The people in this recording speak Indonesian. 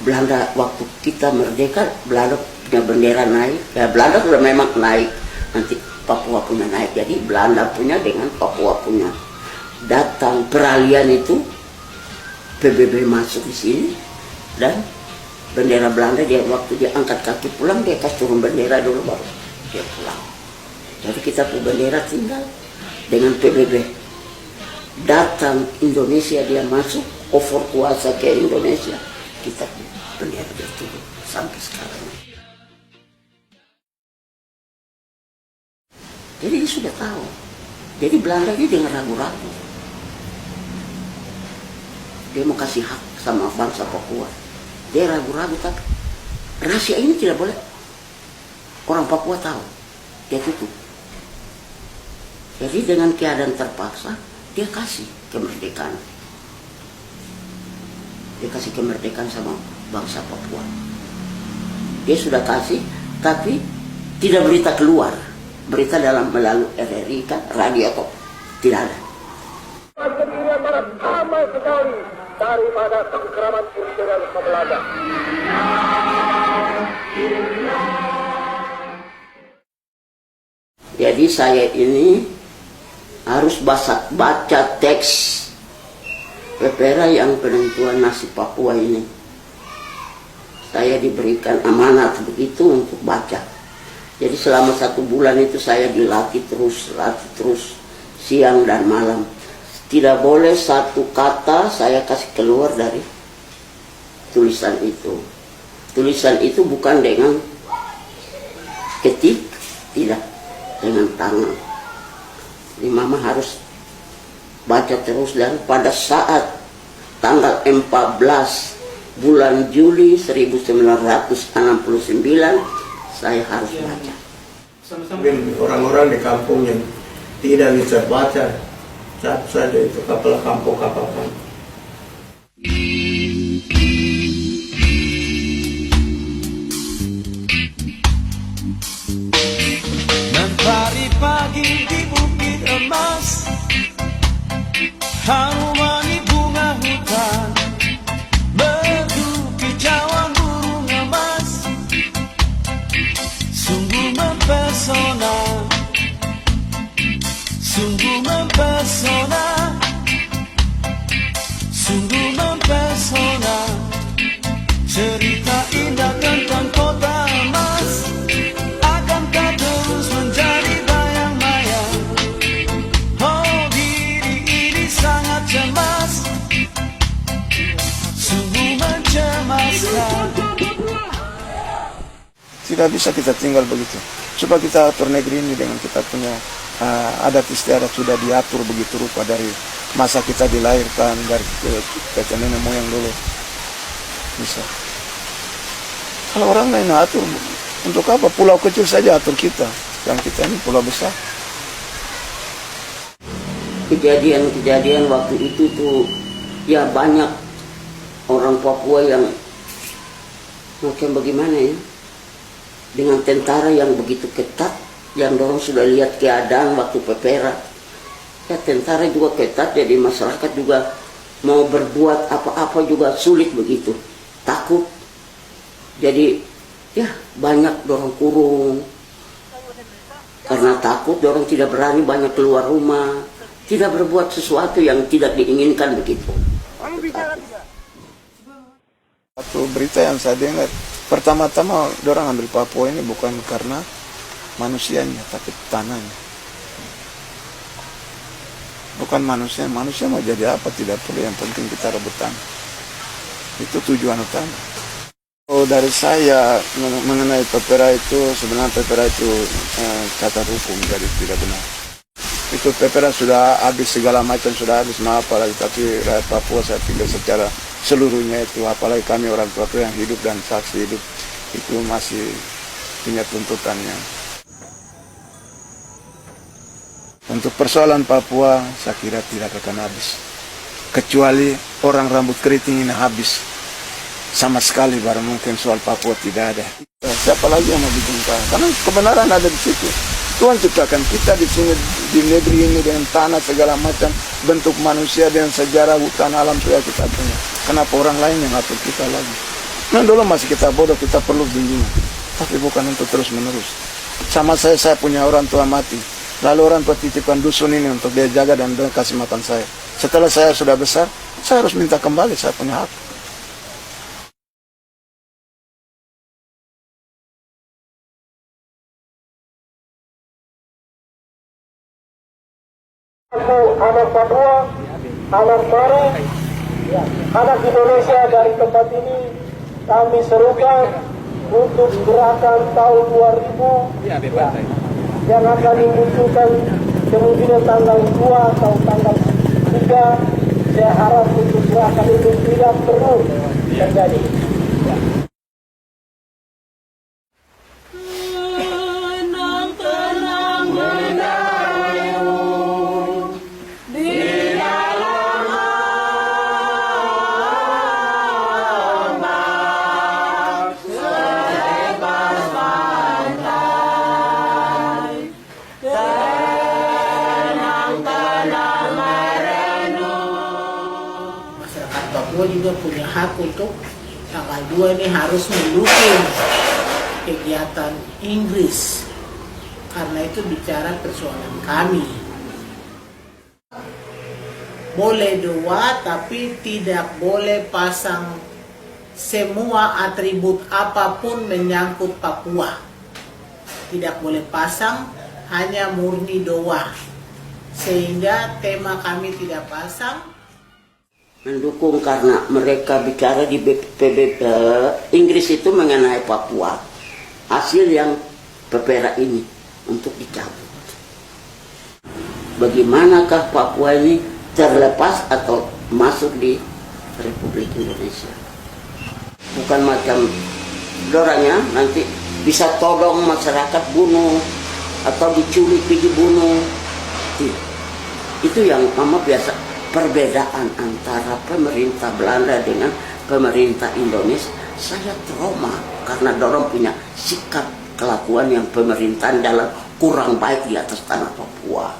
Belanda waktu kita merdeka, Belanda punya bendera naik. Ya Belanda sudah memang naik, nanti Papua punya naik. Jadi Belanda punya dengan Papua punya. Datang peralihan itu, PBB masuk di sini dan bendera Belanda dia waktu dia angkat kaki pulang dia kasih turun bendera dulu baru dia pulang. Jadi kita punya bendera tinggal dengan PBB. Datang Indonesia dia masuk, over kuasa ke Indonesia, kita bendera dia turun sampai sekarang. Jadi dia sudah tahu. Jadi Belanda ini dengan ragu-ragu. Dia mau kasih hak sama bangsa Papua. Dia ragu-ragu tapi rahasia ini tidak boleh orang Papua tahu. Dia tutup. Jadi dengan keadaan terpaksa dia kasih kemerdekaan. Dia kasih kemerdekaan sama bangsa Papua. Dia sudah kasih tapi tidak berita keluar. Berita dalam melalui RRI kan radio atau tidak ada. Pendirian barat sama sekali daripada cengkeraman imperialisme Belanda. Jadi saya ini harus baca teks Pepera yang penentuan nasib Papua ini. Saya diberikan amanat begitu untuk baca. Jadi selama 1 bulan itu saya dilatih terus siang dan malam. Tidak boleh satu kata saya kasih keluar dari tulisan itu. Tulisan itu bukan dengan ketik, tidak, dengan tangan. Jadi mama harus baca terus dan pada saat tanggal 14 bulan Juli 1969 saya harus baca. Orang-orang di kampung yang tidak bisa baca, cat saja itu kapal kampung. Mentari pagi di bukit emas, harum wangi bunga hutan, merdu kicauan burung emas, sungguh mempesona, sungguh mempesona, sungguh mempesona. Cerita indah tentang kota emas akankah terus menjadi bayang-bayang? Oh, diri ini sangat cemas, sungguh mencemaskan. Tidak bisa kita tinggal begitu. Coba kita atur negeri ini dengan kita punya adat istiadat sudah diatur begitu rupa dari masa kita dilahirkan dari ke nenek moyang dulu. Bisa. Kalau orang lain atur, untuk apa? Pulau kecil saja atur kita. Yang kita ini pulau besar. Kejadian-kejadian waktu itu tuh ya banyak orang Papua yang macam bagaimana ya, dengan tentara yang begitu ketat, yang dorong sudah lihat keadaan waktu Pepera ya, tentara juga ketat, jadi masyarakat juga mau berbuat apa-apa juga sulit begitu, takut. Jadi ya banyak dorong kurung karena takut, dorong tidak berani banyak keluar rumah, tidak berbuat sesuatu yang tidak diinginkan begitu. Satu berita yang saya dengar, pertama-tama orang ambil Papua ini bukan karena manusianya, tapi tanahnya. Bukan manusia mau jadi apa tidak perlu, yang penting kita rebut tanah. Itu tujuan utama. Oh, dari saya mengenai Pepera itu, sebenarnya Pepera itu cacat hukum, jadi tidak benar. Itu Pepera sudah habis, segala macam sudah habis, maaf apalagi, tapi rakyat Papua saya pikir secara seluruhnya itu, apalagi kami orang Papua yang hidup dan saksi hidup, itu masih punya tuntutannya. Untuk persoalan Papua, saya kira tidak akan habis. Kecuali orang rambut keriting ini habis. Sama sekali baru mungkin soal Papua tidak ada. Siapa lagi yang mau bikin kaya? Karena kebenaran ada di situ. Tuhan ciptakan kita di sini, di negeri ini dengan tanah segala macam bentuk manusia dengan sejarah hutan alam sudah kita punya. Kenapa orang lain yang atur kita lagi? Nah dulu masih kita bodoh, kita perlu bimbingan, tapi bukan untuk terus menerus. Sama saya punya orang tua mati, lalu orang tua titipkan dusun ini untuk dia jaga dan dia kasih makan saya. Setelah saya sudah besar, saya harus minta kembali, saya punya hak. Anak Papua, anak baru, anak Indonesia dari tempat ini kami serukan untuk gerakan tahun 2000 yang akan dimunculkan kemungkinan tanggal 2 atau tanggal 3. Saya harap untuk gerakan itu tidak terus terjadi. Papua juga punya hak untuk tanggal 2 ini harus mendukung kegiatan Inggris karena itu bicara persoalan kami. Boleh doa tapi tidak boleh pasang semua atribut apapun menyangkut Papua. Tidak boleh pasang, hanya murni doa. Sehingga tema kami tidak pasang. Mendukung karena mereka bicara di Inggris itu mengenai Papua, hasil yang PPRA ini untuk dicabut. Bagaimanakah Papua ini terlepas atau masuk di Republik Indonesia? Bukan macam dorangnya nanti bisa tolong masyarakat bunuh atau diculik pergi bunuh. Itu yang mama biasa. Perbedaan antara pemerintah Belanda dengan pemerintah Indonesia, saya trauma karena dorong punya sikap kelakuan yang pemerintahan dalam kurang baik di atas tanah Papua.